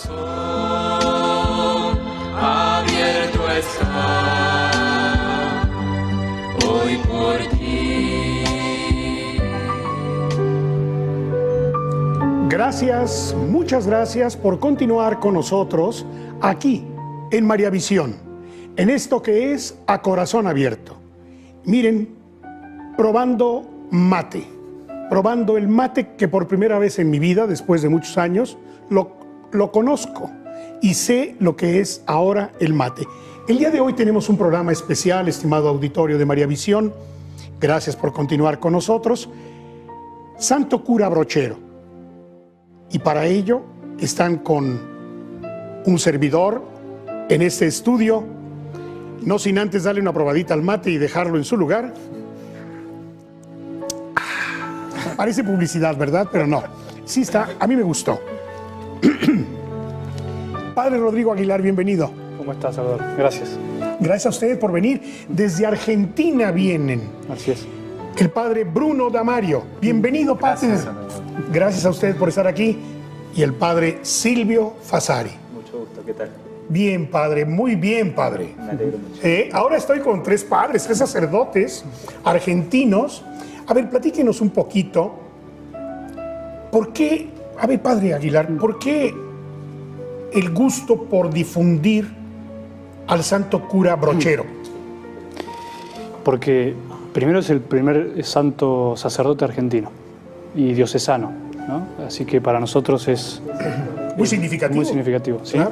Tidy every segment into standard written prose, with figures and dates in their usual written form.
corazón abierto está hoy por ti. Gracias, muchas gracias por continuar con nosotros aquí en María Visión, en esto que es A Corazón Abierto. Miren, probando mate, probando el mate que por primera vez en mi vida, después de muchos años, lo conozco y sé lo que es ahora el mate. El día de hoy tenemos un programa especial, estimado auditorio de María Visión. Gracias por continuar con nosotros. Santo Cura Brochero. Y para ello están con un servidor en este estudio, no sin antes darle una probadita al mate y dejarlo en su lugar. Parece publicidad, ¿verdad? Pero no. Sí está, a mí me gustó. Padre Rodrigo Aguilar, bienvenido. ¿Cómo estás, Salvador? Gracias. Gracias a ustedes por venir. Desde Argentina vienen. Así es. El padre Bruno Damario. Bienvenido, padre. Gracias, Salvador. Gracias a ustedes por estar aquí. Y el padre Silvio Fasari. Mucho gusto, ¿qué tal? Bien, padre, muy bien, padre. Me alegro mucho. Ahora estoy con tres padres, tres sacerdotes argentinos. A ver, platíquenos un poquito. ¿Por qué, a ver, padre Aguilar, por qué el gusto por difundir al Santo Cura Brochero? Porque primero es el primer santo sacerdote argentino y diocesano, ¿no? Así que para nosotros es Muy significativo. muy significativo, ¿sí? Claro.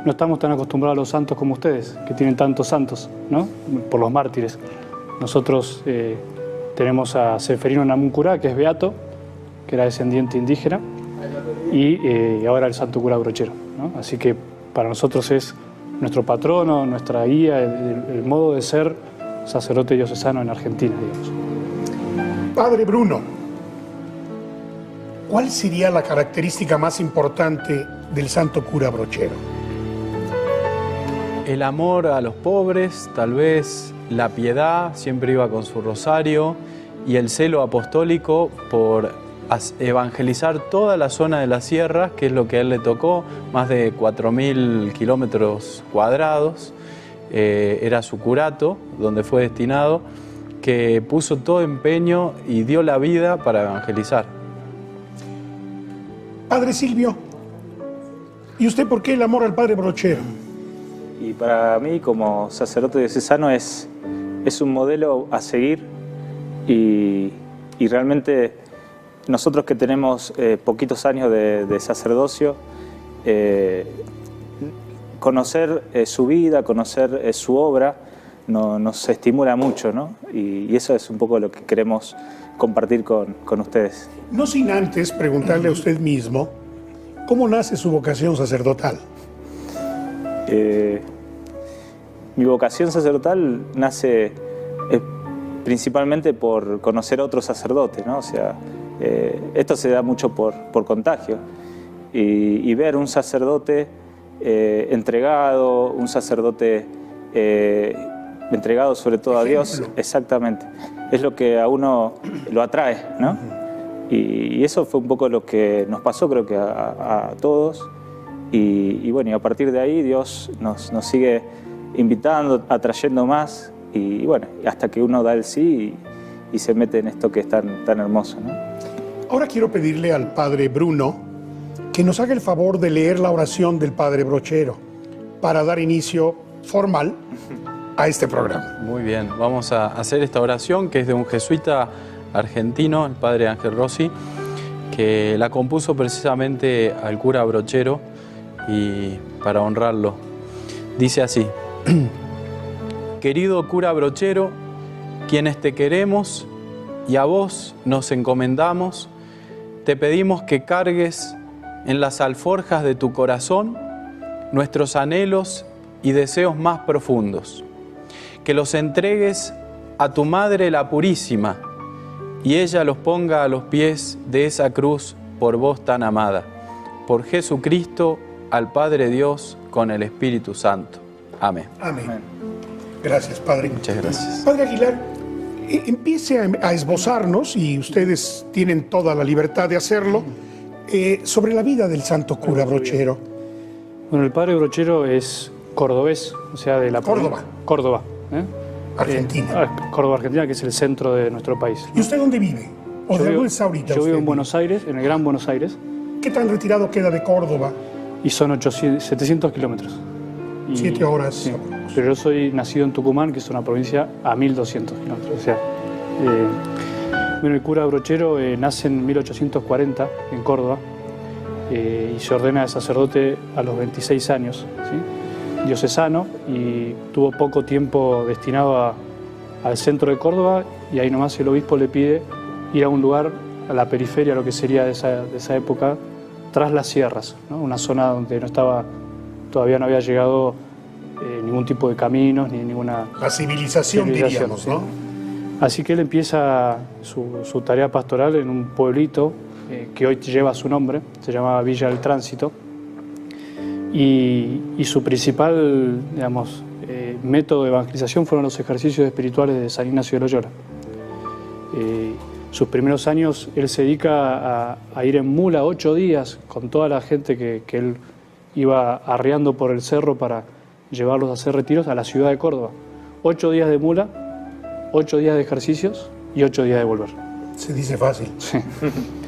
No estamos tan acostumbrados a los santos como ustedes, que tienen tantos santos, ¿no? Por los mártires. Nosotros tenemos a Seferino Namuncurá, que es beato, que era descendiente indígena, y ahora el Santo Cura Brochero, ¿no? Así que para nosotros es nuestro patrono, nuestra guía, el modo de ser sacerdote diocesano en Argentina, digamos. Padre Bruno, ¿cuál sería la característica más importante del Santo Cura Brochero? El amor a los pobres, tal vez la piedad, siempre iba con su rosario, y el celo apostólico por evangelizar toda la zona de las sierras, que es lo que a él le tocó, más de 4.000 kilómetros cuadrados. Era su curato, donde fue destinado, que puso todo empeño y dio la vida para evangelizar. Padre Silvio, ¿y usted por qué el amor al Padre Brochero? Y para mí, como sacerdote diocesano, es un modelo a seguir y realmente nosotros que tenemos poquitos años de sacerdocio, conocer su vida, conocer su obra, nos estimula mucho, ¿no? Y eso es un poco lo que queremos compartir con ustedes. No sin antes preguntarle a usted mismo, ¿cómo nace su vocación sacerdotal? Mi vocación sacerdotal nace principalmente por conocer a otros sacerdotes, ¿no? O sea, esto se da mucho por contagio. Y ver un sacerdote entregado, un sacerdote entregado sobre todo a Dios, exactamente, es lo que a uno lo atrae, ¿no? Y eso fue un poco lo que nos pasó, creo que a todos. Y bueno, y a partir de ahí Dios nos sigue invitando, atrayendo más, y bueno, hasta que uno da el sí y se mete en esto que es tan hermoso, ¿no? Ahora quiero pedirle al Padre Bruno que nos haga el favor de leer la oración del Padre Brochero para dar inicio formal a este programa. Muy bien, vamos a hacer esta oración, que es de un jesuita argentino, el padre Ángel Rossi, que la compuso precisamente al cura Brochero y para honrarlo. Dice así: Querido cura Brochero, quienes te queremos y a vos nos encomendamos, te pedimos que cargues en las alforjas de tu corazón nuestros anhelos y deseos más profundos, que los entregues a tu Madre la Purísima y ella los ponga a los pies de esa cruz por vos tan amada, por Jesucristo, al Padre Dios, con el Espíritu Santo. Amén. Amén. Gracias, Padre. Muchas gracias. Padre Aguilar, empiece a esbozarnos, y ustedes tienen toda la libertad de hacerlo, sobre la vida del Santo Cura Brochero. Bueno, el padre Brochero es cordobés, o sea, de la Córdoba. Córdoba. Argentina. Córdoba, Argentina, que es el centro de nuestro país. ¿Y usted dónde vive? ¿O de dónde está ahorita? Yo vivo usted? en Buenos Aires, en el Gran Buenos Aires, ¿Qué tan retirado queda de Córdoba? y son 700 kilómetros. 7 horas. Sí, pero yo soy nacido en Tucumán, que es una provincia a 1200 kilómetros. O sea, bueno, el cura Brochero nace en 1840 en Córdoba y se ordena de sacerdote a los 26 años, ¿sí? Diocesano, y tuvo poco tiempo destinado al centro de Córdoba, y ahí nomás el obispo le pide ir a un lugar, a la periferia, lo que sería de esa época, tras las sierras, ¿no? Una zona donde todavía no había llegado ningún tipo de caminos ni ninguna La civilización, diríamos, sí. ¿no? Así que él empieza su tarea pastoral en un pueblito que hoy lleva su nombre, se llamaba Villa del Tránsito, y su principal, digamos, método de evangelización fueron los ejercicios espirituales de San Ignacio de Loyola. Sus primeros años él se dedica a ir en mula 8 días con toda la gente que él iba arreando por el cerro para llevarlos a hacer retiros a la ciudad de Córdoba. 8 días de mula, 8 días de ejercicios y 8 días de volver. Se dice fácil. Sí.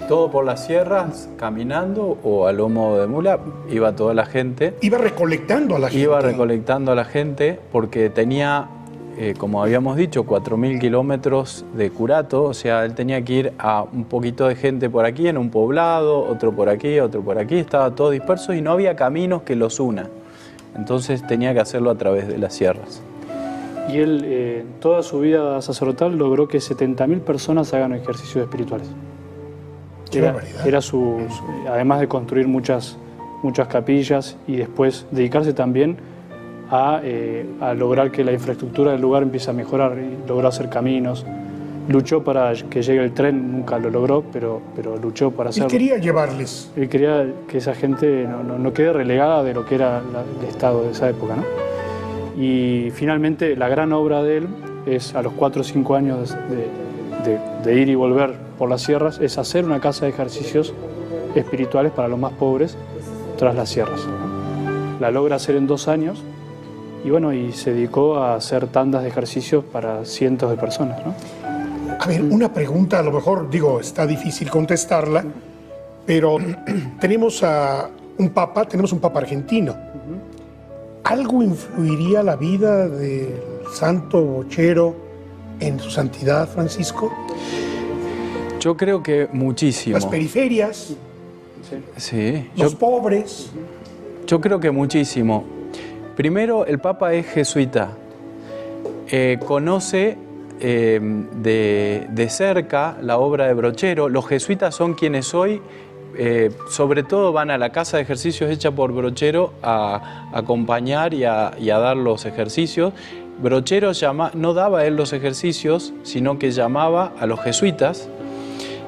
¿Todo por las sierras, caminando o a lomo de mula? Iba toda la gente. Iba recolectando a la gente. Iba recolectando a la gente porque tenía, como habíamos dicho, 4.000 kilómetros de curato. O sea, él tenía que ir a un poquito de gente por aquí, en un poblado, otro por aquí, otro por aquí. Estaba todo disperso y no había caminos que los unan. Entonces tenía que hacerlo a través de las sierras. Y él, toda su vida sacerdotal, logró que 70.000 personas hagan ejercicios espirituales. Qué barbaridad. Era además de construir muchas capillas y después dedicarse también a lograr que la infraestructura del lugar empiece a mejorar. Y logró hacer caminos, luchó para que llegue el tren, nunca lo logró, pero luchó para hacerlo. Él quería llevarles. Él quería que esa gente no quede relegada de lo que era el Estado de esa época, ¿no? Y finalmente la gran obra de él es, a los 4 o 5 años de ir y volver por las sierras, es hacer una casa de ejercicios espirituales para los más pobres tras las sierras, ¿no? La logra hacer en 2 años y bueno, y se dedicó a hacer tandas de ejercicios para cientos de personas, ¿no? A ver, una pregunta, a lo mejor, está difícil contestarla, pero tenemos un papa argentino. ¿Algo influiría la vida del santo Brochero en su santidad, Francisco? Yo creo que muchísimo. Las periferias, Sí, los pobres. yo creo que muchísimo. Primero, el Papa es jesuita. Conoce de cerca la obra de Brochero. Los jesuitas son quienes hoy, sobre todo, van a la casa de ejercicios hecha por Brochero a acompañar y a dar los ejercicios. Brochero no daba él los ejercicios, sino que llamaba a los jesuitas.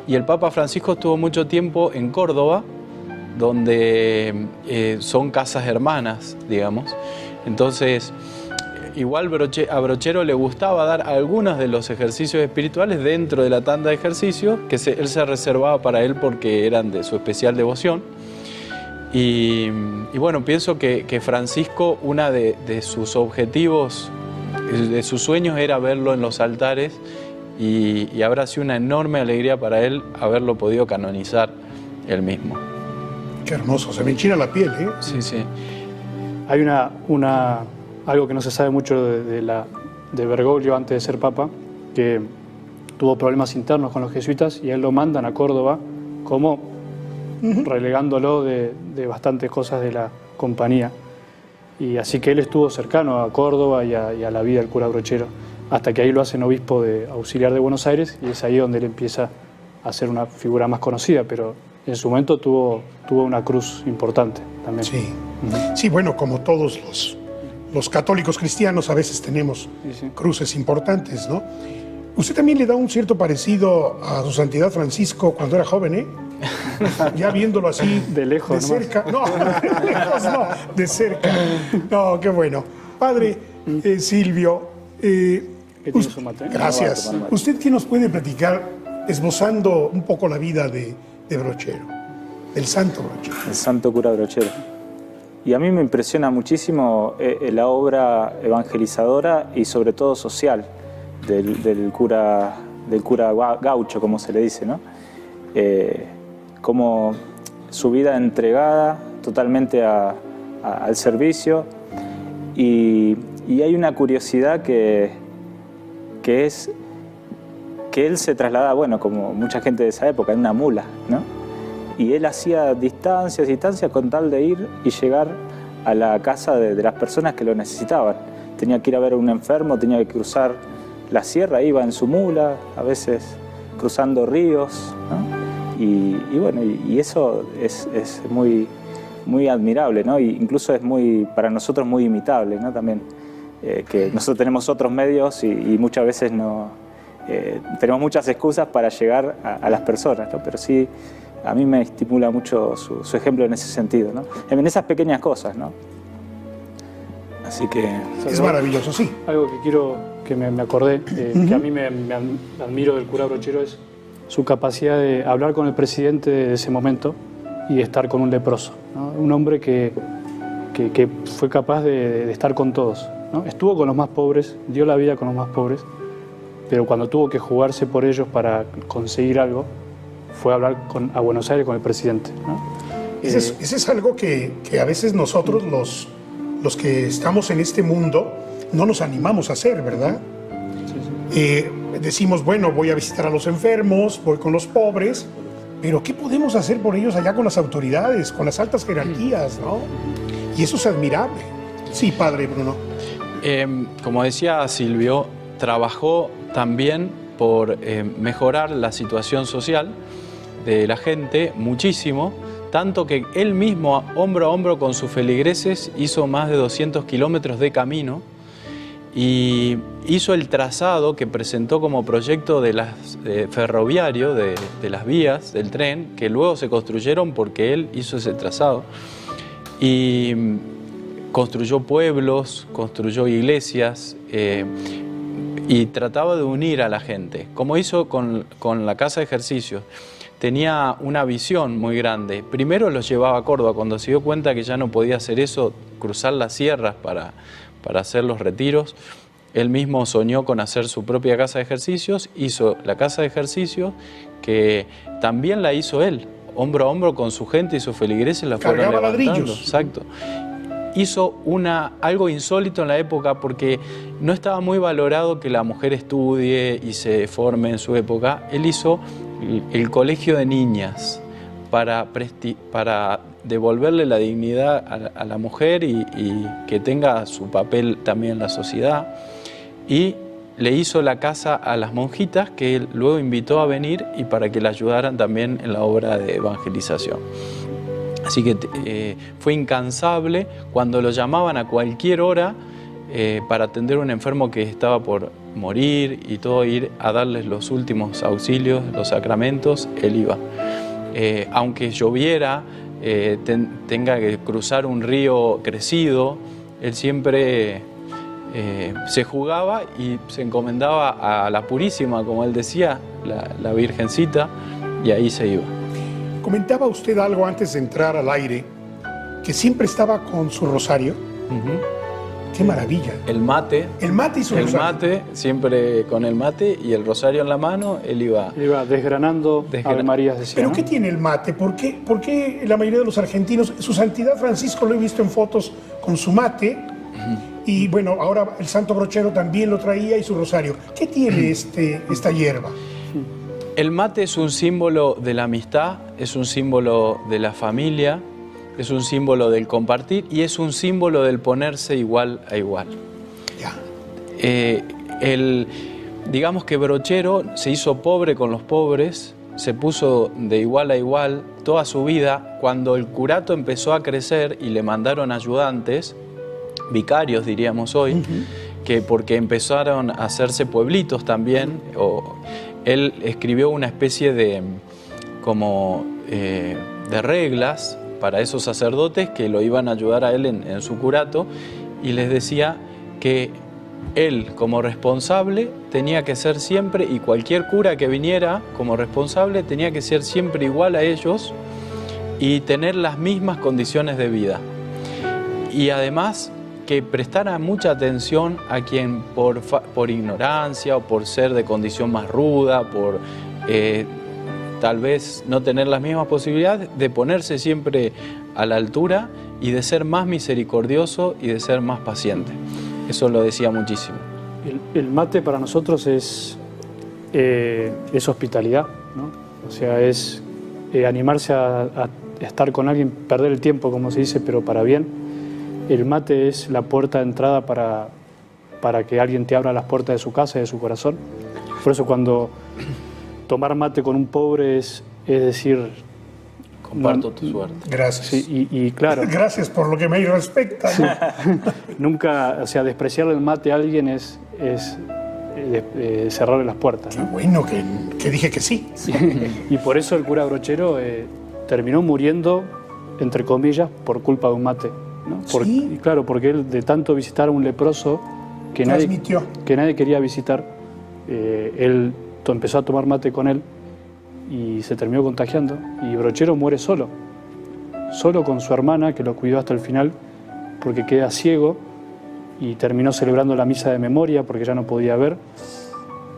Y el Papa Francisco estuvo mucho tiempo en Córdoba, donde son casas hermanas, digamos. Entonces, igual a Brochero le gustaba dar algunos de los ejercicios espirituales dentro de la tanda de ejercicios, que él se reservaba para él porque eran de su especial devoción. Y bueno, pienso que Francisco, una de sus objetivos, de sus sueños, era verlo en los altares, y habrá sido una enorme alegría para él haberlo podido canonizar él mismo. Qué hermoso, se me enchina la piel, ¿eh? Sí, sí. Hay algo que no se sabe mucho de Bergoglio antes de ser papa, que tuvo problemas internos con los jesuitas y a él lo mandan a Córdoba como relegándolo de bastantes cosas de la compañía. Y así que él estuvo cercano a Córdoba y a la vida del cura Brochero, hasta que ahí lo hacen obispo auxiliar de Buenos Aires, y es ahí donde él empieza a ser una figura más conocida, pero en su momento tuvo una cruz importante también. Sí, sí, bueno, como todos los católicos cristianos a veces tenemos cruces importantes, ¿no? Usted también le da un cierto parecido a su santidad Francisco cuando era joven, ¿eh? Ya viéndolo así de lejos, de cerca. No, de lejos no, de cerca. No, qué bueno. Padre Silvio, ¿Qué tiene su mate? Gracias. ¿Usted qué nos puede platicar, esbozando un poco la vida de Brochero, del santo Brochero? El santo cura Brochero. Y a mí me impresiona muchísimo la obra evangelizadora y sobre todo social del cura gaucho, como se le dice, ¿no? Como su vida entregada totalmente al servicio. Y hay una curiosidad que es que él se trasladaba, bueno, como mucha gente de esa época, en una mula, ¿no? Y él hacía distancias con tal de ir y llegar a la casa de las personas que lo necesitaban. Tenía que ir a ver a un enfermo, tenía que cruzar la sierra, iba en su mula, a veces cruzando ríos, ¿no? Y bueno, y eso es muy, muy admirable, ¿no? Y incluso es para nosotros muy imitable, ¿no? También que nosotros tenemos otros medios y muchas veces tenemos muchas excusas para llegar a las personas, ¿no? Pero sí, a mí me estimula mucho su ejemplo en ese sentido, ¿no? En esas pequeñas cosas, ¿no? Así que... Es maravilloso, sí. Algo que me acordé, que a mí me admiro del cura Brochero, es su capacidad de hablar con el presidente de ese momento y estar con un leproso, ¿no? Un hombre que fue capaz de estar con todos, ¿no? Estuvo con los más pobres, dio la vida con los más pobres, pero cuando tuvo que jugarse por ellos para conseguir algo, fue a hablar a Buenos Aires con el presidente, ¿no? Ese es algo que a veces nosotros, los que estamos en este mundo, no nos animamos a hacer, ¿verdad? Sí. Decimos, bueno, voy a visitar a los enfermos, voy con los pobres, pero ¿qué podemos hacer por ellos allá con las autoridades, con las altas jerarquías, ¿no? Y eso es admirable. Sí, padre Bruno. Como decía Silvio, trabajó también por mejorar la situación social de la gente muchísimo, tanto que él mismo, hombro a hombro con sus feligreses, hizo más de 200 kilómetros de camino y hizo el trazado que presentó como proyecto ferroviario de las vías del tren, que luego se construyeron porque él hizo ese trazado. Y construyó pueblos, construyó iglesias y trataba de unir a la gente, como hizo con la casa de ejercicios. Tenía una visión muy grande. Primero los llevaba a Córdoba. Cuando se dio cuenta que ya no podía hacer eso, cruzar las sierras para hacer los retiros, él mismo soñó con hacer su propia casa de ejercicios. Hizo la casa de ejercicios, que también la hizo él, hombro a hombro con su gente y sus feligreses la fueron levantando. Ladrillos. Exacto. Hizo algo insólito en la época, porque no estaba muy valorado que la mujer estudie y se forme en su época. Él hizo el colegio de niñas para devolverle la dignidad a la mujer y que tenga su papel también en la sociedad. Y le hizo la casa a las monjitas, que él luego invitó a venir y para que la ayudaran también en la obra de evangelización. Así que fue incansable cuando lo llamaban a cualquier hora para atender a un enfermo que estaba por morir y todo, ir a darles los últimos auxilios, los sacramentos, él iba. Aunque lloviera, tenga que cruzar un río crecido, él siempre se jugaba y se encomendaba a la Purísima, como él decía, la Virgencita, y ahí se iba. Comentaba usted algo antes de entrar al aire, que siempre estaba con su rosario. ¡Qué maravilla! El mate. El mate y su rosario. El mate, siempre con el mate y el rosario en la mano, él iba desgranando Ave Marías, decía, ¿Pero ¿no? qué tiene el mate? ¿Por qué la mayoría de los argentinos, su Santidad Francisco lo he visto en fotos con su mate, y bueno, ahora el Santo Brochero también lo traía y su rosario? ¿Qué tiene esta hierba? El mate es un símbolo de la amistad, es un símbolo de la familia, es un símbolo del compartir y es un símbolo del ponerse igual a igual. Ya. Digamos que Brochero se hizo pobre con los pobres, se puso de igual a igual toda su vida. Cuando el curato empezó a crecer y le mandaron ayudantes, vicarios diríamos hoy, porque empezaron a hacerse pueblitos también, él escribió una especie de reglas para esos sacerdotes que lo iban a ayudar a él en su curato, y les decía que él como responsable tenía que ser siempre, y cualquier cura que viniera como responsable tenía que ser siempre igual a ellos y tener las mismas condiciones de vida. Y además que prestara mucha atención a quien por ignorancia o por ser de condición más ruda, por tal vez no tener las mismas posibilidades, de ponerse siempre a la altura y de ser más misericordioso y de ser más paciente. Eso lo decía muchísimo. El mate para nosotros es hospitalidad, ¿no? O sea, es animarse a estar con alguien, perder el tiempo, como se dice, pero para bien. El mate es la puerta de entrada para que alguien te abra las puertas de su casa y de su corazón. Por eso cuando tomar mate con un pobre es decir... Comparto tu suerte. Gracias. Sí, y claro... Gracias por lo que me respecta. Sí. Nunca, o sea, despreciarle el mate a alguien es cerrarle las puertas, ¿no? Qué bueno que dije que sí. Y por eso el cura Brochero terminó muriendo, entre comillas, por culpa de un mate, ¿no? ¿Sí? Y claro, porque él de tanto visitar a un leproso que nadie quería visitar, él empezó a tomar mate con él y se terminó contagiando. Y Brochero muere solo con su hermana, que lo cuidó hasta el final, porque queda ciego y terminó celebrando la misa de memoria porque ya no podía ver.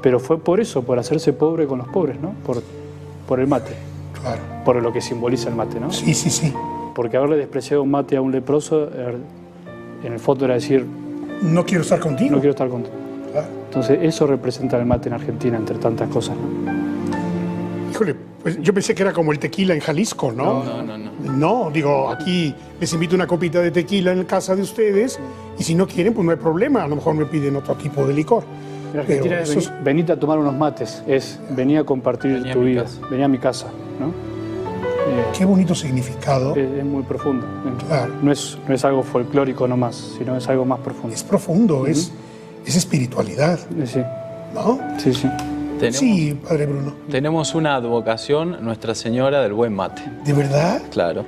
Pero fue por eso, por hacerse pobre con los pobres, ¿no? Por el mate. Claro. Por lo que simboliza el mate, ¿no? Sí, sí, sí. Porque haberle despreciado un mate a un leproso, en el fondo era decir... No quiero estar contigo. No quiero estar contigo. Claro. Entonces eso representa el mate en Argentina, entre tantas cosas, ¿no? Híjole, pues yo pensé que era como el tequila en Jalisco, ¿no? No. No, digo, aquí les invito una copita de tequila en casa de ustedes y si no quieren, pues no hay problema. A lo mejor me piden otro tipo de licor. En Argentina es venite a tomar unos mates, venía a compartir tu vida, venía a mi casa, ¿no? Qué bonito significado. Es muy profundo. Claro. No es algo folclórico nomás, sino es algo más profundo. Es profundo, es espiritualidad, Sí. ¿no? Sí, sí. Sí, Padre Bruno. Tenemos una advocación, Nuestra Señora del Buen Mate. ¿De verdad? Claro,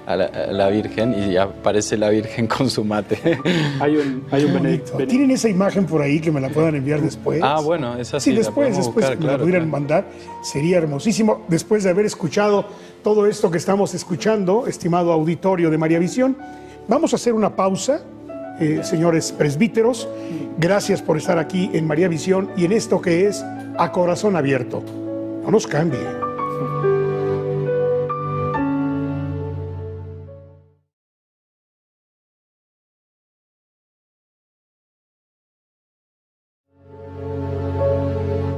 a la Virgen, y aparece la Virgen con su mate. Hay un Benedicto. ¿Tienen esa imagen por ahí que me la puedan enviar después? Ah, bueno, esa sí, Sí, después buscar, que me la pudieran mandar, sería hermosísimo. Después de haber escuchado todo esto que estamos escuchando, estimado auditorio de María Visión, vamos a hacer una pausa, señores presbíteros. Gracias por estar aquí en María Visión y en esto que es A Corazón Abierto. No nos cambie.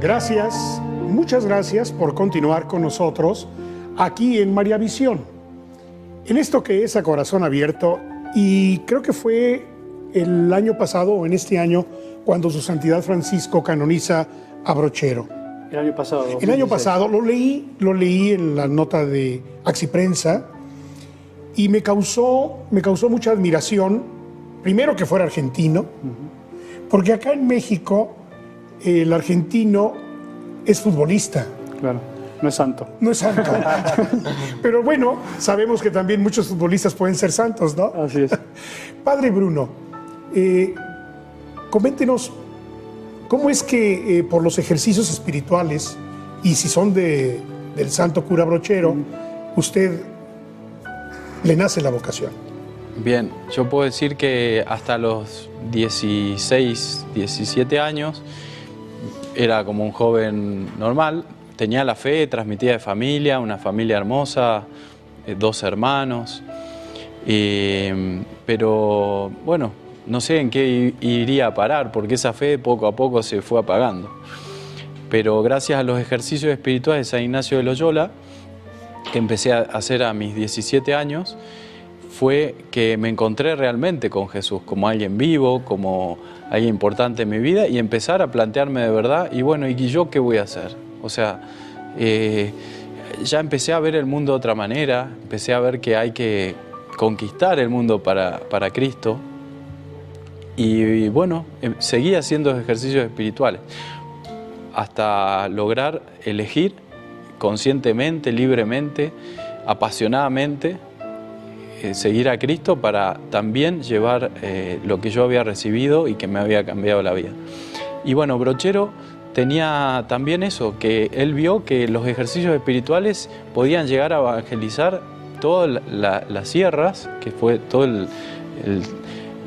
Gracias, muchas gracias por continuar con nosotros aquí en María Visión, en esto que es A Corazón Abierto, y creo que fue el año pasado o en este año cuando Su Santidad Francisco canoniza a Brochero. El año pasado. 2016. El año pasado lo leí en la nota de Axiprensa y me causó mucha admiración, primero que fuera argentino, porque acá en México el argentino es futbolista. Claro, no es santo. No es santo. Pero bueno, sabemos que también muchos futbolistas pueden ser santos, ¿no? Así es. Padre Bruno, coméntenos cómo es que por los ejercicios espirituales, y si son del santo cura Brochero, usted le nace la vocación. Bien, yo puedo decir que hasta los 16, 17 años era como un joven normal, tenía la fe transmitida de familia, una familia hermosa, 2 hermanos, pero bueno, no sé en qué iría a parar, porque esa fe poco a poco se fue apagando. Pero gracias a los ejercicios espirituales de San Ignacio de Loyola, que empecé a hacer a mis 17 años, fue que me encontré realmente con Jesús, como alguien vivo, como alguien importante en mi vida, y empezar a plantearme de verdad, y bueno, ¿y yo qué voy a hacer? O sea, ya empecé a ver el mundo de otra manera, empecé a ver que hay que conquistar el mundo para Cristo, y bueno, seguí haciendo ejercicios espirituales, hasta lograr elegir conscientemente, libremente, apasionadamente, seguir a Cristo para también llevar lo que yo había recibido y que me había cambiado la vida. Y bueno, Brochero tenía también eso, que él vio que los ejercicios espirituales podían llegar a evangelizar todas las sierras, que fue todo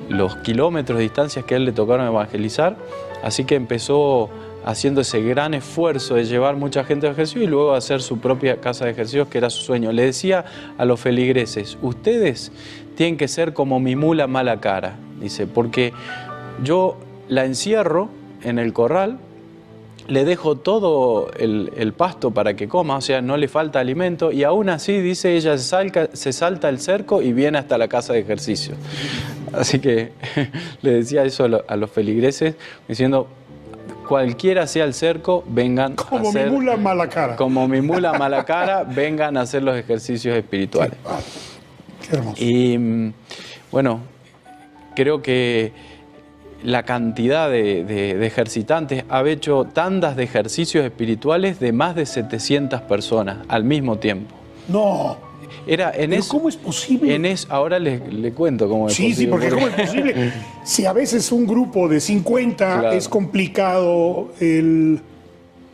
los kilómetros de distancias que a él le tocaron evangelizar, así que empezó haciendo ese gran esfuerzo de llevar mucha gente a ejercicio y luego hacer su propia casa de ejercicios, que era su sueño. Le decía a los feligreses, ustedes tienen que ser como mi mula mala cara, dice, porque yo la encierro en el corral, le dejo todo el pasto para que coma, o sea, no le falta alimento, y aún así, dice, ella se salta el cerco y viene hasta la casa de ejercicio. Así que le decía eso a los feligreses, diciendo, cualquiera sea el cerco, vengan a hacer... Como mi mula mala cara. Como mi mula mala cara, vengan a hacer los ejercicios espirituales. Qué hermoso. Y bueno, creo que la cantidad de ejercitantes ha hecho tandas de ejercicios espirituales de más de 700 personas al mismo tiempo. No. Era en ¿Pero eso, cómo es posible? Ahora le cuento cómo es posible. Sí, porque ¿cómo es posible? Si a veces un grupo de 50 Claro. es complicado el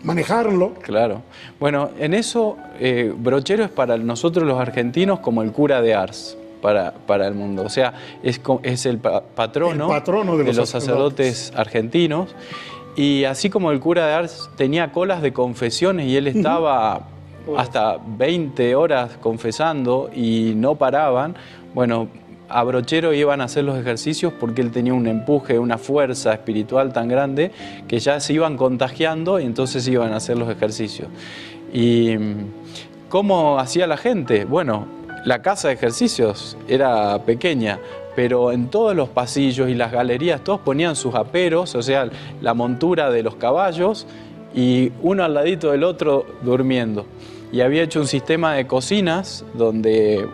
manejarlo. Claro. Bueno, en eso Brochero es para nosotros los argentinos como el cura de Ars para el mundo. O sea, es el patrono de los sacerdotes argentinos. Y así como el cura de Ars tenía colas de confesiones y él estaba hasta 20 horas confesando y no paraban, bueno, a Brochero iban a hacer los ejercicios porque él tenía un empuje, una fuerza espiritual tan grande que ya se iban contagiando y entonces iban a hacer los ejercicios. ¿Y cómo hacía la gente? Bueno, la casa de ejercicios era pequeña, pero en todos los pasillos y las galerías todos ponían sus aperos, o sea, la montura de los caballos, y uno al ladito del otro durmiendo. Y había hecho un sistema de cocinas donde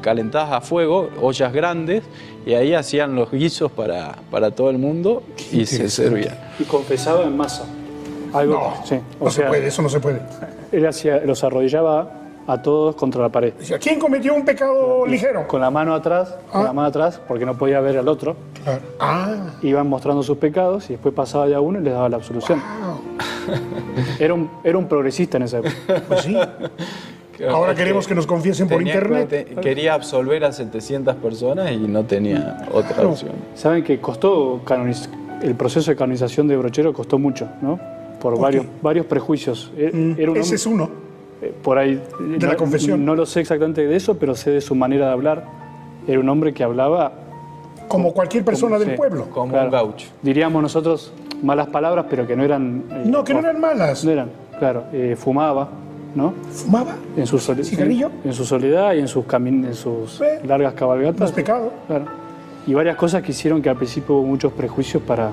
calentadas a fuego, ollas grandes, y ahí hacían los guisos para todo el mundo y se servían. Y confesaba en masa. Algo, No, sí. no se puede, eso no se puede. Él los arrodillaba a todos contra la pared. Decía, ¿quién cometió un pecado ligero? Con la mano atrás, porque no podía ver al otro. Claro. Ah, Iban mostrando sus pecados y después pasaba de a uno y les daba la absolución. Era un progresista en esa época. pues sí. Ahora queremos que nos confiesen por internet. Quería absolver a 700 personas y no tenía otra opción. Saben que costó el proceso de canonización de Brochero costó mucho, ¿no? Por varios prejuicios. Era Ese es uno. por ahí de la confesión. No lo sé exactamente de eso, pero sé de su manera de hablar. Era un hombre que hablaba Como cualquier persona del pueblo. Como claro, un gaucho. diríamos nosotros malas palabras, pero que no eran... No, que no eran malas. No eran, claro. Fumaba, ¿no? ¿Fumaba? En su ¿Cigarrillo? En su soledad y en sus largas No cabalgatas. es pecado. Claro. Y varias cosas que hicieron que al principio hubo muchos prejuicios para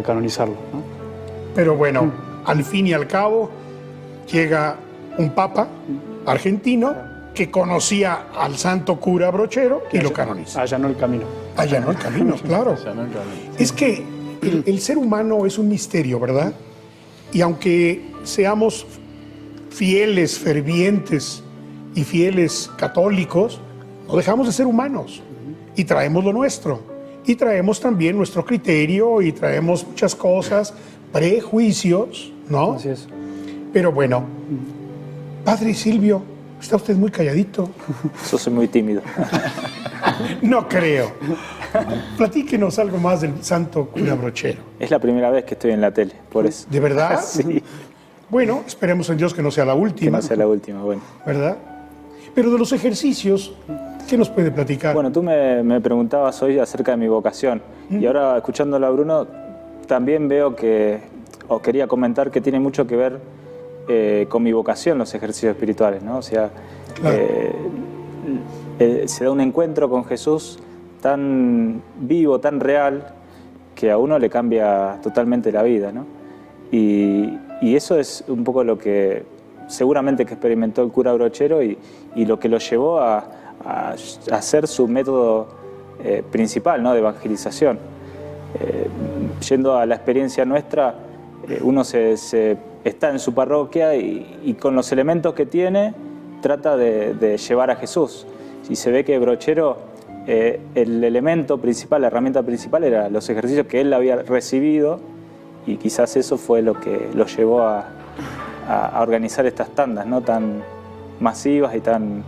canonizarlo, ¿no? Pero bueno, al fin y al cabo, llega un papa argentino que conocía al santo cura Brochero y lo canoniza. Allanó el camino. Allanó el camino, claro. Ya no entraba. Es que el ser humano es un misterio, ¿verdad? Y aunque seamos fieles, fervientes y fieles católicos, no dejamos de ser humanos y traemos lo nuestro. Y traemos también nuestro criterio y traemos muchas cosas, prejuicios, ¿no? Así es. Pero bueno, Padre Silvio, está usted muy calladito. Yo soy muy tímido. No creo. Platíquenos algo más del santo cura Brochero. Es la primera vez que estoy en la tele, por eso. ¿De verdad? Sí, Bueno, esperemos en Dios que no sea la que última, no sea la última, bueno. ¿verdad? Pero de los ejercicios, ¿qué nos puede platicar? Bueno, tú me preguntabas hoy acerca de mi vocación y ahora escuchándolo a Bruno también veo o quería comentar que tiene mucho que ver con mi vocación los ejercicios espirituales, ¿no? O sea, Claro. Se da un encuentro con Jesús tan vivo, tan real, que a uno le cambia totalmente la vida, ¿no? Y eso es un poco lo que seguramente que experimentó el cura Brochero y lo que lo llevó a hacer su método principal, ¿no? De evangelización. Yendo a la experiencia nuestra, uno está en su parroquia y con los elementos que tiene trata de llevar a Jesús. Y se ve que Brochero, el elemento principal, la herramienta principal era los ejercicios que él había recibido y quizás eso fue lo que lo llevó a organizar estas tandas, ¿no? Tan masivas y tan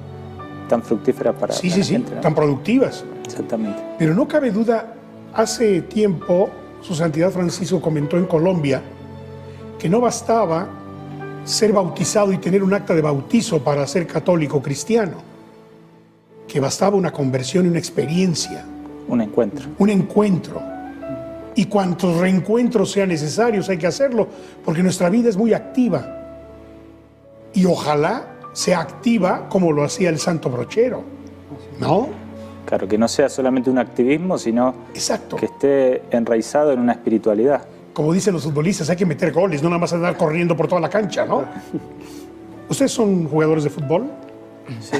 fructíferas para sí, la sí, sí, gente, ¿no? tan productivas. Exactamente. Pero no cabe duda, hace tiempo Su Santidad Francisco comentó en Colombia que no bastaba ser bautizado y tener un acta de bautizo para ser católico cristiano, que bastaba una conversión y una experiencia, Un encuentro. un encuentro. Y cuantos reencuentros sean necesarios hay que hacerlo, porque nuestra vida es muy activa. Y ojalá sea activa como lo hacía el Santo Brochero, ¿no? Claro, que no sea solamente un activismo, sino Exacto. que esté enraizado en una espiritualidad. Como dicen los futbolistas, hay que meter goles, no nada más andar corriendo por toda la cancha, ¿no? ¿Ustedes son jugadores de fútbol? Sí,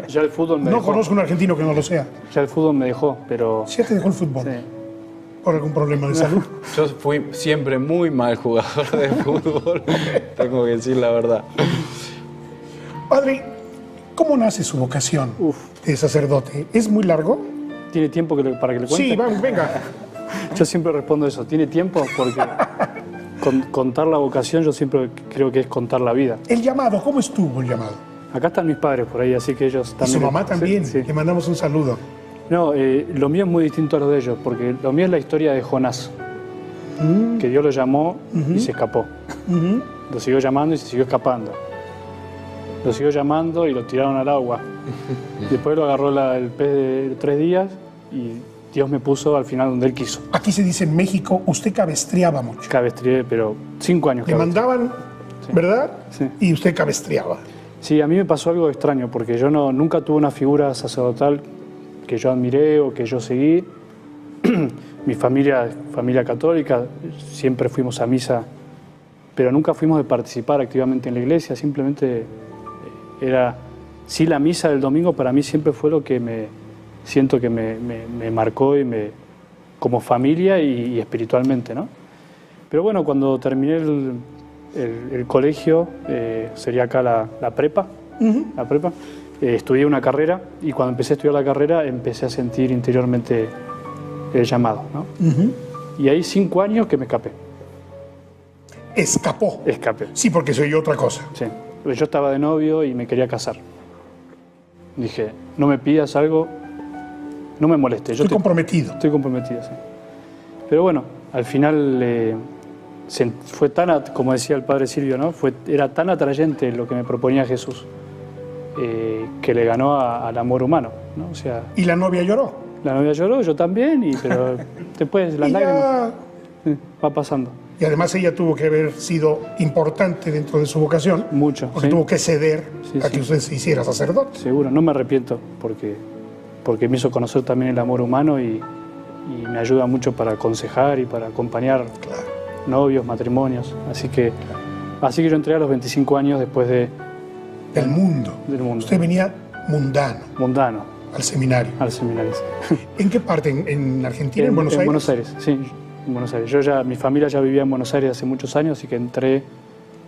ya el fútbol me No dejó. conozco un argentino que no lo sea. Ya el fútbol me dejó, pero... ¿Sí te dejó el fútbol? Sí. ¿Por algún problema de salud? Yo fui siempre muy mal jugador de fútbol, tengo que decir la verdad. Padre, ¿cómo nace su vocación de sacerdote? ¿Es muy largo? ¿Tiene tiempo para que le cuente? Sí, vamos, venga. Yo siempre respondo eso. ¿Tiene tiempo? Porque contar la vocación yo siempre creo que es contar la vida. El llamado, ¿cómo estuvo el llamado? Acá están mis padres por ahí, así que ellos Y también... su mamá también, Sí, sí. le mandamos un saludo. No, lo mío es muy distinto a lo de ellos, porque lo mío es la historia de Jonás, que Dios lo llamó y se escapó. Lo siguió llamando y se siguió escapando. Lo siguió llamando y lo tiraron al agua. Después lo agarró el pez de 3 días y Dios me puso al final donde Él quiso. Aquí se dice en México, usted cabestreaba mucho. Cabestreé, pero 5 años. Le cabestreé. mandaban, ¿verdad? Sí. Y usted cabestreaba. Sí, a mí me pasó algo extraño, porque yo nunca tuve una figura sacerdotal que yo admiré o que yo seguí. Mi familia católica, siempre fuimos a misa, pero nunca fuimos de participar activamente en la iglesia, simplemente era... Sí, la misa del domingo para mí siempre fue lo que siento que me marcó y como familia y espiritualmente, ¿no? Pero bueno, cuando terminé el colegio, sería acá la prepa, estudié una carrera y cuando empecé a estudiar la carrera empecé a sentir interiormente el llamado, ¿no? Y ahí 5 años que me escapé. Escapó. Escapé, Sí, porque soy otra cosa. sí. Yo estaba de novio y me quería casar. Dije, no me pidas algo, no me molestes. Estoy comprometido. Estoy comprometido, sí. Pero bueno, al final fue como decía el padre Silvio, ¿no? Era tan atrayente lo que me proponía Jesús que le ganó al amor humano, ¿no? O sea, ¿Y la novia lloró? la novia lloró, yo también, pero después las Y lágrimas ya- va pasando. Y además ella tuvo que haber sido importante dentro de su vocación. Mucho, Porque sí. tuvo que ceder Sí, a que sí. usted se hiciera sacerdote. Seguro, no me arrepiento porque me hizo conocer también el amor humano y me ayuda mucho para aconsejar y para acompañar Claro. novios, matrimonios. Así que yo entré a los 25 años después Del mundo. del mundo. Usted venía mundano Mundano, al seminario. al seminario. ¿En qué parte? ¿En Argentina? ¿En Buenos Aires? Buenos Aires, sí, en Buenos Aires. Mi familia ya vivía en Buenos Aires hace muchos años, así que entré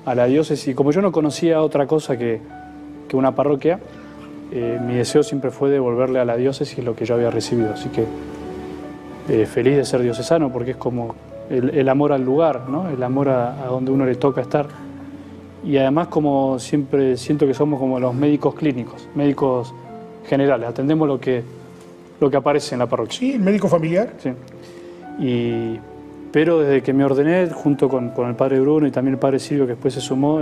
a la diócesis. Y como yo no conocía otra cosa que una parroquia, mi deseo siempre fue devolverle a la diócesis lo que yo había recibido. Así que feliz de ser diocesano, porque es como el amor al lugar, ¿no? El amor a donde uno le toca estar. Y además, como siempre siento que somos como los médicos clínicos, médicos generales, atendemos lo que aparece en la parroquia. Sí, el médico familiar. Sí. Pero desde que me ordené, junto con el padre Bruno y también el padre Silvio, que después se sumó,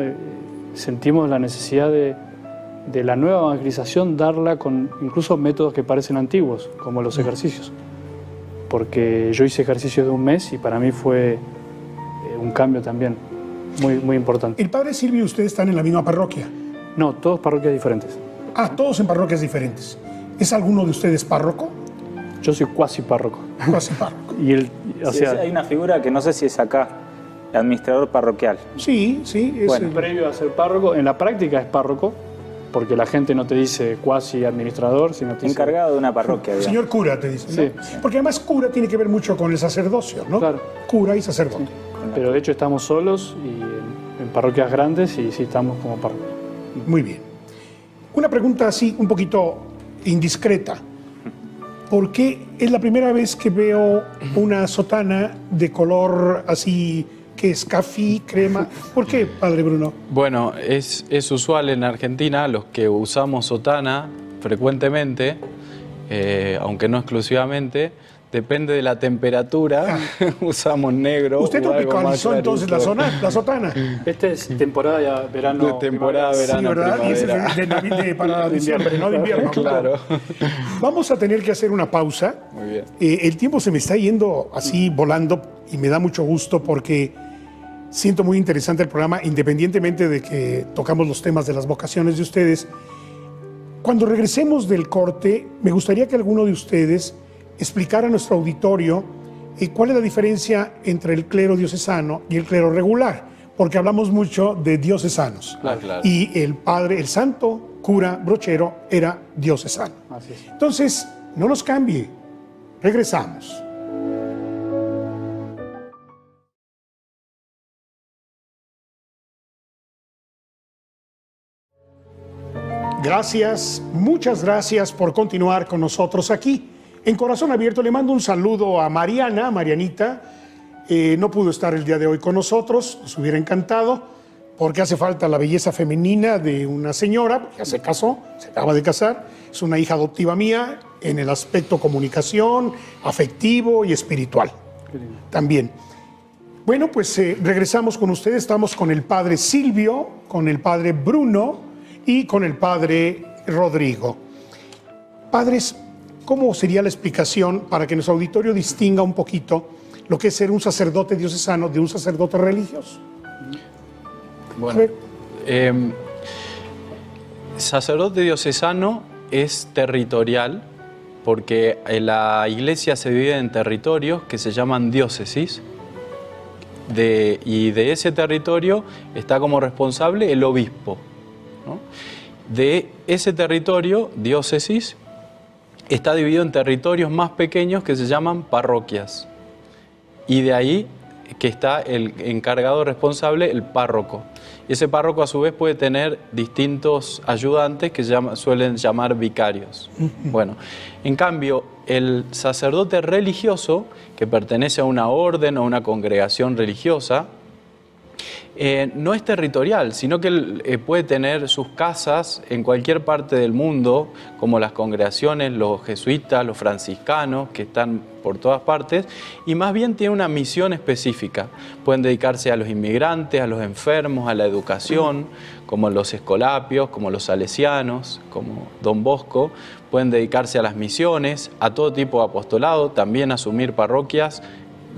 sentimos la necesidad de la nueva evangelización darla con incluso métodos que parecen antiguos, como los ejercicios. Porque yo hice ejercicios de 1 mes y para mí fue un cambio también muy, muy importante. El padre Silvio y usted están en la misma parroquia. No, todos parroquias diferentes. Ah, todos en parroquias diferentes. ¿Es alguno de ustedes párroco? Yo soy cuasi párroco. Cuasi párroco. Hay una figura que no sé si es acá, administrador parroquial. Sí, sí. Es, Bueno. Previo a ser párroco, en la práctica es párroco, porque la gente no te dice cuasi administrador, sino te dice... Encargado de una parroquia, digamos. señor cura, te dicen, ¿no? Sí. Porque además cura tiene que ver mucho con el sacerdocio, ¿no? Claro. Cura y sacerdote. Pero de hecho estamos solos y en parroquias grandes y sí estamos como párroco. Muy bien. Una pregunta así, un poquito indiscreta. ¿Por qué es la primera vez que veo una sotana de color así, que es café, crema? ¿Por qué, padre Bruno? Bueno, es usual en Argentina, los que usamos sotana frecuentemente, aunque no exclusivamente. Depende de la temperatura, usamos negro. Usted tropicalizó entonces la sotana. Este es temporada ya, verano. De temporada, primavera. verano, Sí, ¿verdad? Y ese primavera. es para diciembre, no de invierno. Claro. Vamos a tener que hacer una pausa. Muy bien. El tiempo se me está yendo así volando y me da mucho gusto porque siento muy interesante el programa, independientemente de que tocamos los temas de las vocaciones de ustedes. Cuando regresemos del corte, me gustaría que alguno de ustedes explicar a nuestro auditorio cuál es la diferencia entre el clero diocesano y el clero regular, porque hablamos mucho de diocesanos. Claro. Y el padre, el santo cura Brochero era diocesano. Así es. Entonces, no nos cambie, regresamos. Gracias, muchas gracias por continuar con nosotros aquí. En Corazón Abierto le mando un saludo a Marianita. No pudo estar el día de hoy con nosotros, nos hubiera encantado, porque hace falta la belleza femenina de una señora, ya se casó, se acaba de casar, es una hija adoptiva mía en el aspecto comunicación, afectivo y espiritual. También. Bueno, pues regresamos con ustedes, estamos con el padre Silvio, con el padre Bruno y con el padre Rodrigo. Padres, ¿cómo sería la explicación para que nuestro auditorio distinga un poquito lo que es ser un sacerdote diocesano de un sacerdote religioso? Bueno, sacerdote diocesano es territorial porque la iglesia se divide en territorios que se llaman diócesis y de ese territorio está como responsable el obispo, ¿no? De ese territorio, diócesis, está dividido en territorios más pequeños que se llaman parroquias. Y de ahí que está el encargado responsable, el párroco. Y ese párroco a su vez puede tener distintos ayudantes que suelen llamar vicarios. Bueno, en cambio, el sacerdote religioso, que pertenece a una orden o una congregación religiosa, no es territorial, sino que puede tener sus casas en cualquier parte del mundo, como las congregaciones, los jesuitas, los franciscanos, que están por todas partes, y más bien tiene una misión específica. Pueden dedicarse a los inmigrantes, a los enfermos, a la educación, como los escolapios, como los salesianos, como Don Bosco. Pueden dedicarse a las misiones, a todo tipo de apostolado, también asumir parroquias,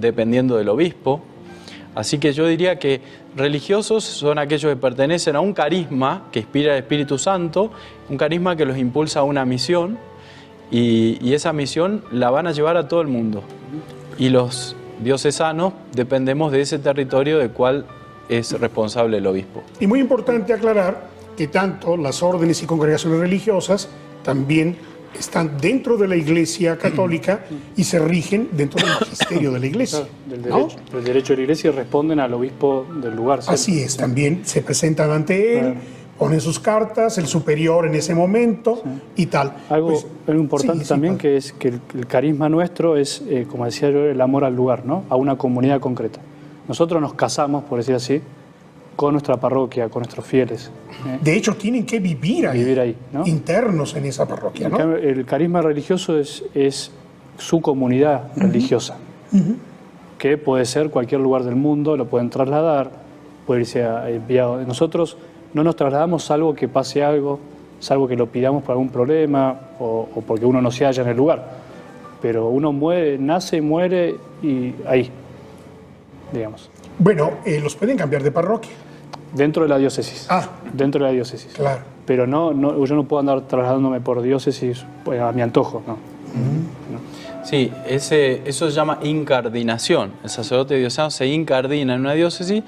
dependiendo del obispo. Así que yo diría que religiosos son aquellos que pertenecen a un carisma que inspira el Espíritu Santo, un carisma que los impulsa a una misión y esa misión la van a llevar a todo el mundo. Y los diocesanos dependemos de ese territorio del cual es responsable el obispo. Y muy importante aclarar que tanto las órdenes y congregaciones religiosas también están dentro de la Iglesia Católica y se rigen dentro del magisterio de la Iglesia. Claro, del derecho de la Iglesia y responden al obispo del lugar. ¿sí? Así es, también se presentan ante él, ponen sus cartas, el superior en ese momento y tal. Algo Pues, importante también padre. que es que el carisma nuestro es, como decía yo, el amor al lugar, ¿no? A una comunidad concreta. Nosotros nos casamos, por decir así, con nuestra parroquia, con nuestros fieles. De hecho, tienen que vivir ahí, ¿no? Internos en esa parroquia, ¿no? El carisma religioso es su comunidad religiosa, que puede ser cualquier lugar del mundo, lo pueden trasladar, puede irse enviado. Nosotros no nos trasladamos salvo que pase algo, salvo que lo pidamos por algún problema o porque uno no se halla en el lugar. Pero uno nace y muere y ahí, digamos. Bueno, los pueden cambiar de parroquia. Dentro de la diócesis. Dentro de la diócesis. Claro. Pero yo no puedo andar trasladándome por diócesis pues, a mi antojo, no. Sí, eso se llama incardinación. El sacerdote diocesano se incardina en una diócesis.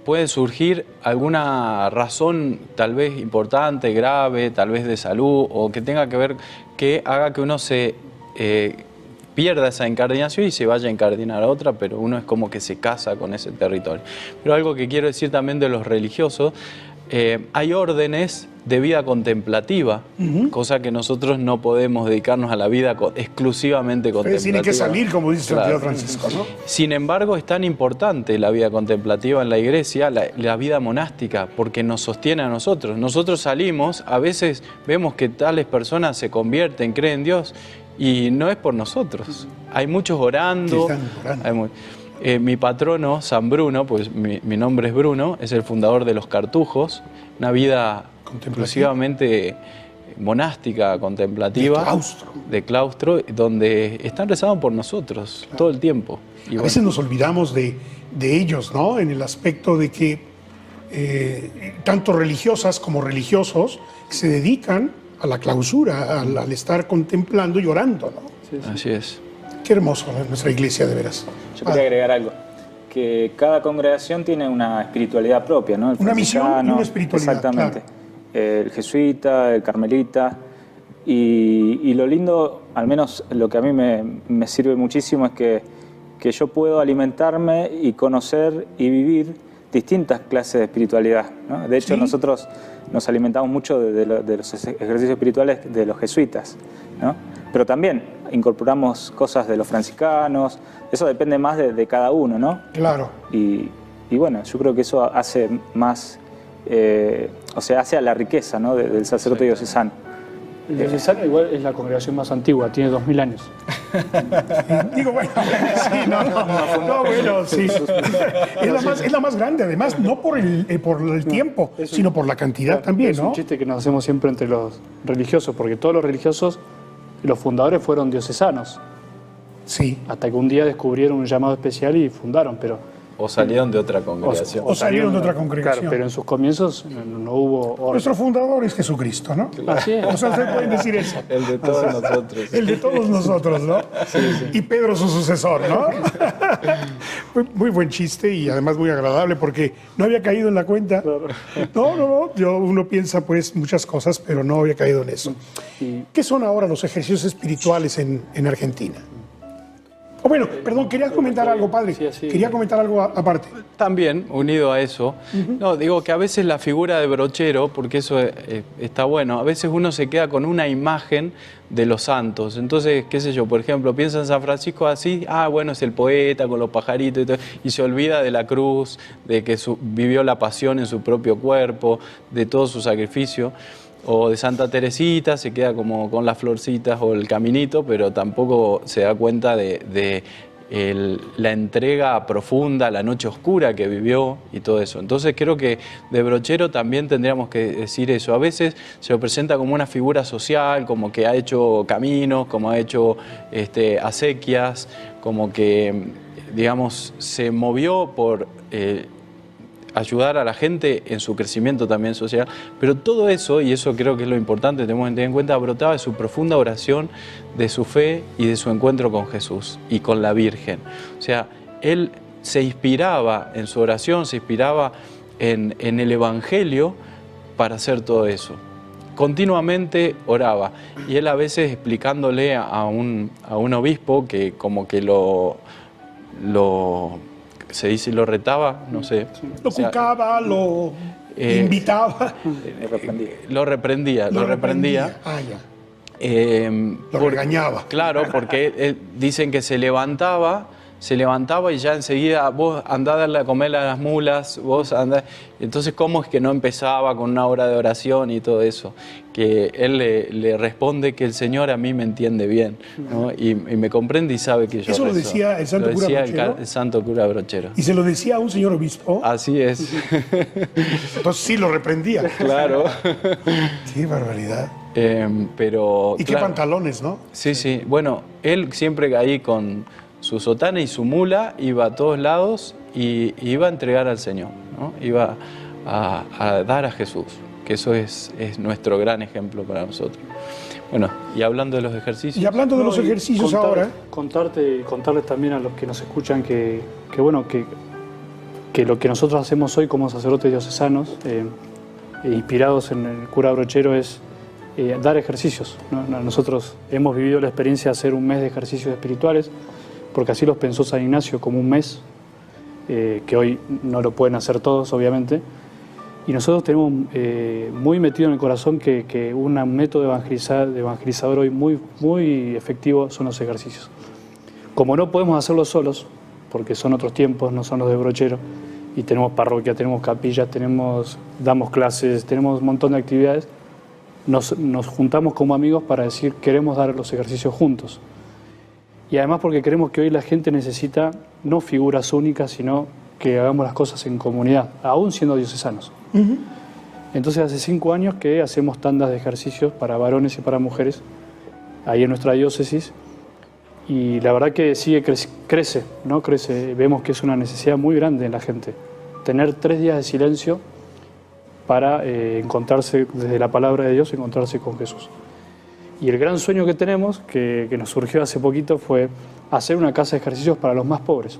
Puede surgir alguna razón tal vez importante, grave, tal vez de salud, o que tenga que ver, que haga que uno se pierda esa incardinación y se vaya a incardinar a otra, pero uno es como que se casa con ese territorio. Pero algo que quiero decir también de los religiosos, hay órdenes de vida contemplativa, cosa que nosotros no podemos dedicarnos a la vida exclusivamente contemplativa. Tiene que salir, como dice Santiago Francisco, ¿no? Sin embargo, es tan importante la vida contemplativa en la iglesia, la vida monástica, porque nos sostiene a nosotros. Nosotros salimos, a veces vemos que tales personas se convierten, creen en Dios, y no es por nosotros. Hay muchos orando. Sí, están orando. Mi patrono, San Bruno, pues mi nombre es Bruno, es el fundador de los Cartujos, una vida exclusivamente monástica, contemplativa, de claustro, donde están rezando por nosotros todo el tiempo. Y a veces nos olvidamos de ellos, ¿no? En el aspecto de que tanto religiosas como religiosos se dedican a la clausura, al estar contemplando y orando, ¿no? Sí, sí. Así es. Qué hermoso nuestra iglesia, de veras. Yo quería agregar algo, que cada congregación tiene una espiritualidad propia, ¿no? Una misión y una espiritualidad. Exactamente. Claro. El jesuita, el carmelita, y lo lindo, al menos lo que a mí me sirve muchísimo, es que yo puedo alimentarme y conocer y vivir distintas clases de espiritualidad, ¿no? De hecho, nosotros nos alimentamos mucho de los ejercicios espirituales de los jesuitas, ¿no? Pero también incorporamos cosas de los franciscanos, eso depende más de cada uno, ¿no? Claro. Y bueno, yo creo que eso hace más, o sea, hace a la riqueza, ¿no? del sacerdote diocesano. El diocesano igual es la congregación más antigua, tiene 2000 años. Digo, bueno, sí, no, bueno, sí. Es la más grande, además, no por el tiempo, sino por la cantidad también, es ¿no? un chiste que nos hacemos siempre entre los religiosos, porque todos los religiosos, los fundadores fueron diocesanos. Sí. Hasta que un día descubrieron un llamado especial y fundaron, pero... O salieron de otra congregación. O salieron de otra congregación. Claro, pero en sus comienzos no hubo orden. Nuestro fundador es Jesucristo, ¿no? Así es. O sea, ustedes pueden decir eso. El de todos nosotros. El de todos nosotros, ¿no? Sí, sí. Y Pedro su sucesor, ¿no? Muy buen chiste y además muy agradable porque no había caído en la cuenta. No. Uno piensa pues muchas cosas, pero no había caído en eso. ¿Qué son ahora los ejercicios espirituales en Argentina? Oh, bueno, perdón, quería comentar algo, padre. Sí. Quería comentar algo aparte. También, unido a eso, no, digo que a veces la figura de brochero, porque eso está bueno, a veces uno se queda con una imagen de los santos. Entonces, qué sé yo, por ejemplo, piensa en San Francisco así, bueno, es el poeta con los pajaritos y todo, y se olvida de la cruz, de que vivió la pasión en su propio cuerpo, de todo su sacrificio. O de Santa Teresita, se queda como con las florcitas o el caminito, pero tampoco se da cuenta de la entrega profunda, la noche oscura que vivió y todo eso. Entonces creo que de brochero también tendríamos que decir eso. A veces se lo presenta como una figura social, como que ha hecho caminos, como ha hecho acequias, como que, digamos, se movió por... ayudar a la gente en su crecimiento también social, pero todo eso, y eso creo que es lo importante, tenemos que tener en cuenta, brotaba de su profunda oración, de su fe y de su encuentro con Jesús y con la Virgen. O sea, él se inspiraba en su oración, se inspiraba en el Evangelio para hacer todo eso. Continuamente oraba, y él a veces explicándole a un obispo que como que se dice, lo retaba, no sé. Lo cucaba, lo invitaba. Lo reprendía. Ah, ya. Lo regañaba. Claro, porque dicen que se levantaba y ya enseguida vos andá a darle a comer a las mulas, vos andá. Entonces, ¿cómo es que no empezaba con una hora de oración y todo eso? Que él le responde que el Señor a mí me entiende bien, ¿no? y me comprende y sabe que yo ¿Eso rezo. lo decía el santo cura Brochero? El santo cura Brochero. ¿Y se lo decía a un señor obispo? Así es. Entonces sí lo reprendía. Claro. Qué barbaridad. Pero, y qué pantalones, ¿no? Sí. Bueno, él siempre ahí con su sotana y su mula iba a todos lados y iba a entregar al Señor, ¿no? Iba a dar a Jesús, que eso es nuestro gran ejemplo para nosotros. Bueno, y hablando de los ejercicios... Y hablando de los ejercicios ahora... Contarles también a los que nos escuchan que lo que nosotros hacemos hoy como sacerdotes diocesanos, inspirados en el cura Brochero, es dar ejercicios, ¿no? Nosotros hemos vivido la experiencia de hacer un mes de ejercicios espirituales, porque así los pensó San Ignacio como un mes, que hoy no lo pueden hacer todos, obviamente, Y nosotros tenemos muy metido en el corazón que un método de evangelizador hoy muy efectivo son los ejercicios. Como no podemos hacerlo solos, porque son otros tiempos, no son los de Brochero, y tenemos parroquia, tenemos capillas, damos clases, tenemos un montón de actividades, nos juntamos como amigos para decir queremos dar los ejercicios juntos. Y además porque creemos que hoy la gente necesita no figuras únicas, sino que hagamos las cosas en comunidad, aún siendo diocesanos. Entonces hace 5 años que hacemos tandas de ejercicios para varones y para mujeres ahí en nuestra diócesis, y la verdad que sigue crece, ¿no? Crece. Vemos que es una necesidad muy grande en la gente, tener 3 días de silencio para encontrarse, desde la palabra de Dios, encontrarse con Jesús. Y el gran sueño que tenemos, que nos surgió hace poquito, fue hacer una casa de ejercicios para los más pobres.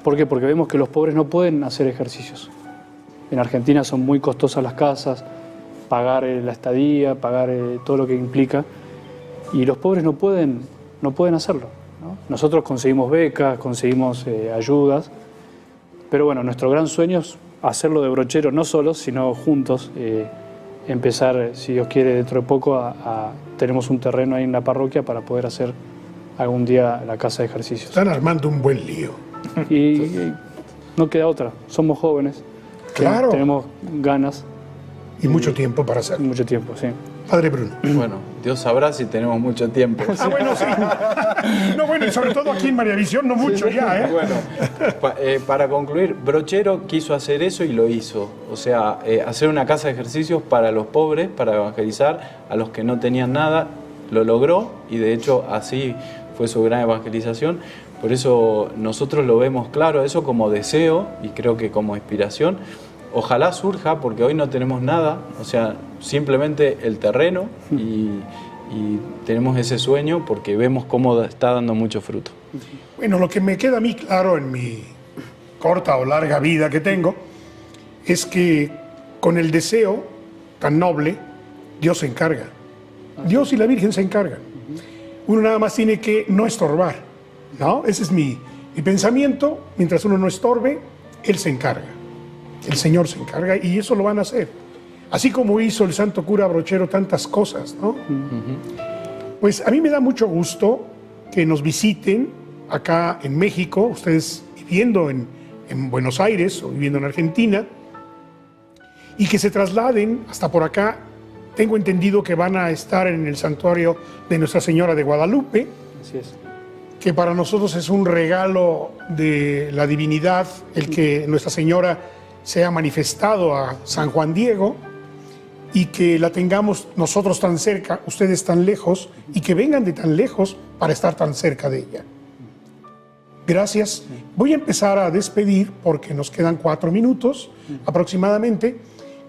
¿Por qué? Porque vemos que los pobres no pueden hacer ejercicios. En Argentina son muy costosas las casas, pagar la estadía, pagar todo lo que implica, y los pobres no pueden hacerlo, ¿no? Nosotros conseguimos becas, conseguimos ayudas, pero bueno, nuestro gran sueño es hacerlo de Brochero, no solos, sino juntos, empezar, si Dios quiere, dentro de poco, tenemos un terreno ahí en la parroquia para poder hacer algún día la casa de ejercicios. Están armando un buen lío. Y no queda otra, somos jóvenes, Claro. tenemos ganas. Y mucho tiempo para hacerlo. Mucho tiempo, sí. Padre Bruno. Bueno, Dios sabrá si tenemos mucho tiempo. Ah, bueno, sí. No, bueno, y sobre todo aquí en María Visión, no mucho ya, ¿eh? Bueno, para concluir, Brochero quiso hacer eso y lo hizo. O sea, hacer una casa de ejercicios para los pobres, para evangelizar a los que no tenían nada. Lo logró y de hecho así fue su gran evangelización. Por eso nosotros lo vemos claro, eso como deseo y creo que como inspiración. Ojalá surja, porque hoy no tenemos nada, o sea, simplemente el terreno y tenemos ese sueño porque vemos cómo está dando mucho fruto. Bueno, lo que me queda a mí claro en mi corta o larga vida que tengo es que con el deseo tan noble, Dios se encarga. Dios y la Virgen se encargan. Uno nada más tiene que no estorbar, ¿no? Ese es mi pensamiento. Mientras uno no estorbe, Él se encarga. El Señor se encarga y eso lo van a hacer. Así como hizo el santo cura Brochero tantas cosas, ¿no? Pues a mí me da mucho gusto que nos visiten acá en México, ustedes viviendo en Buenos Aires o viviendo en Argentina, y que se trasladen hasta por acá. Tengo entendido que van a estar en el santuario de Nuestra Señora de Guadalupe, Así es. que para nosotros es un regalo de la divinidad el que Nuestra Señora se ha manifestado a San Juan Diego, y que la tengamos nosotros tan cerca, ustedes tan lejos, y que vengan de tan lejos para estar tan cerca de ella. Gracias. Voy a empezar a despedir porque nos quedan 4 minutos aproximadamente,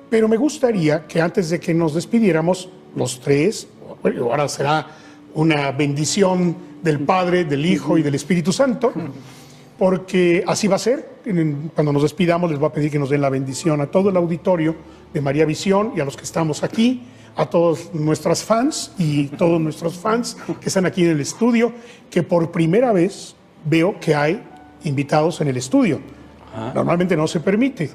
pero me gustaría que antes de que nos despidiéramos, los tres, bueno, ahora será una bendición del Padre, del Hijo y del Espíritu Santo, porque así va a ser. Cuando nos despidamos les voy a pedir que nos den la bendición a todo el auditorio de María Visión y a los que estamos aquí, a todos nuestras fans y todos nuestros fans que están aquí en el estudio, que por primera vez veo que hay invitados en el estudio. Normalmente no se permite,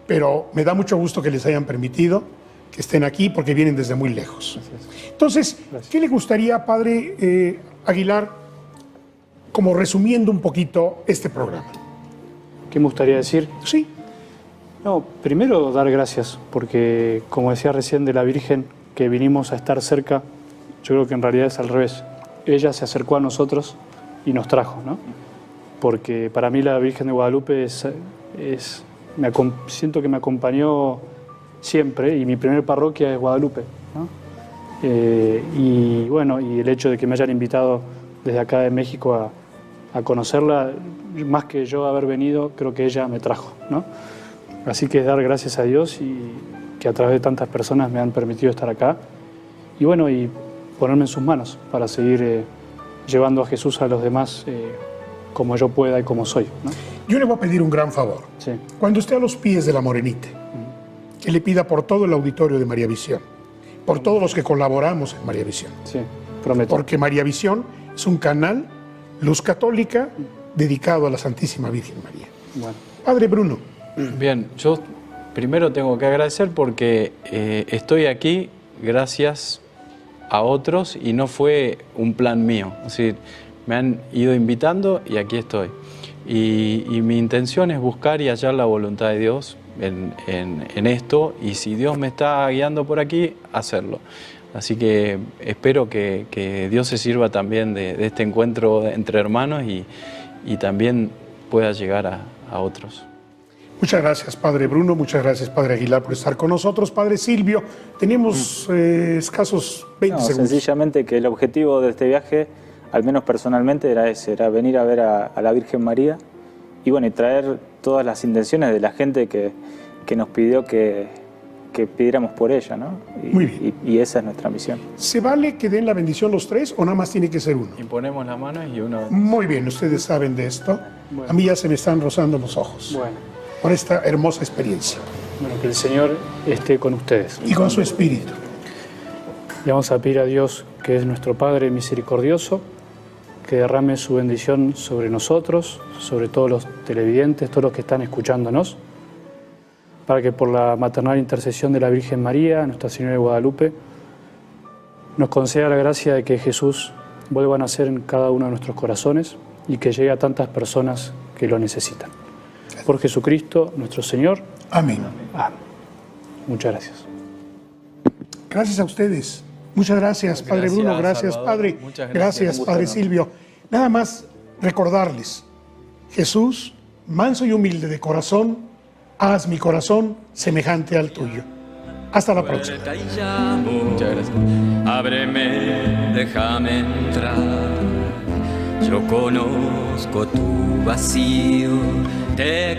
pero me da mucho gusto que les hayan permitido que estén aquí porque vienen desde muy lejos. Entonces, ¿qué le gustaría, Padre Aguilar, como resumiendo un poquito este programa? ¿Qué me gustaría decir? Sí. No, primero dar gracias, porque como decía recién de la Virgen, que vinimos a estar cerca, yo creo que en realidad es al revés. Ella se acercó a nosotros y nos trajo, ¿no? Porque para mí la Virgen de Guadalupe siento que me acompañó siempre, y mi primer parroquia es Guadalupe, ¿no? Y bueno, y el hecho de que me hayan invitado desde acá de México a conocerla, más que yo haber venido, creo que ella me trajo, ¿no? Así que es dar gracias a Dios y que a través de tantas personas me han permitido estar acá. Y bueno, y ponerme en sus manos para seguir llevando a Jesús a los demás como yo pueda y como soy, ¿no? Yo le voy a pedir un gran favor. Sí. Cuando esté a los pies de la Morenita, que le pida por todo el auditorio de María Visión, por todos los que colaboramos en María Visión. Sí, prometo. Porque María Visión es un canal Luz Católica dedicado a la Santísima Virgen María. Bueno. Padre Bruno. Bien, yo Primero tengo que agradecer porque estoy aquí gracias a otros y no fue un plan mío. Es decir, me han ido invitando y aquí estoy. Y mi intención es buscar y hallar la voluntad de Dios en esto, y si Dios me está guiando por aquí, hacerlo. Así que espero que Dios se sirva también de este encuentro entre hermanos y también pueda llegar a otros. Muchas gracias, Padre Bruno, muchas gracias, Padre Aguilar, por estar con nosotros. Padre Silvio, tenemos escasos 20 segundos. Sencillamente que el objetivo de este viaje, al menos personalmente, era ese, era venir a ver a la Virgen María y bueno, y traer todas las intenciones de la gente que nos pidió que pidiéramos por ella, ¿no? Muy bien. Y esa es nuestra misión. ¿Se vale que den la bendición los tres o nada más tiene que ser uno? Imponemos la mano y uno... Muy bien, ustedes saben de esto. Bueno. A mí ya se me están rozando los ojos Bueno, por esta hermosa experiencia. bueno, que el Señor esté con ustedes. Y con su espíritu. Le vamos a pedir a Dios, que es nuestro Padre misericordioso, que derrame su bendición sobre nosotros, sobre todos los televidentes, todos los que están escuchándonos, para que por la maternal intercesión de la Virgen María, Nuestra Señora de Guadalupe, nos conceda la gracia de que Jesús vuelva a nacer en cada uno de nuestros corazones y que llegue a tantas personas que lo necesitan. Por Jesucristo, nuestro Señor. Amén. Amén. Muchas gracias. Gracias a ustedes. Muchas gracias, Padre Gracias, Bruno. Gracias, Salvador. Padre. Muchas Gracias, gracias. Padre Silvio. Nada más recordarles, Jesús, manso y humilde de corazón, haz mi corazón semejante al tuyo. Hasta la próxima. Puerta y llamo, Muchas gracias. ábreme, déjame entrar. Yo conozco tu vacío, te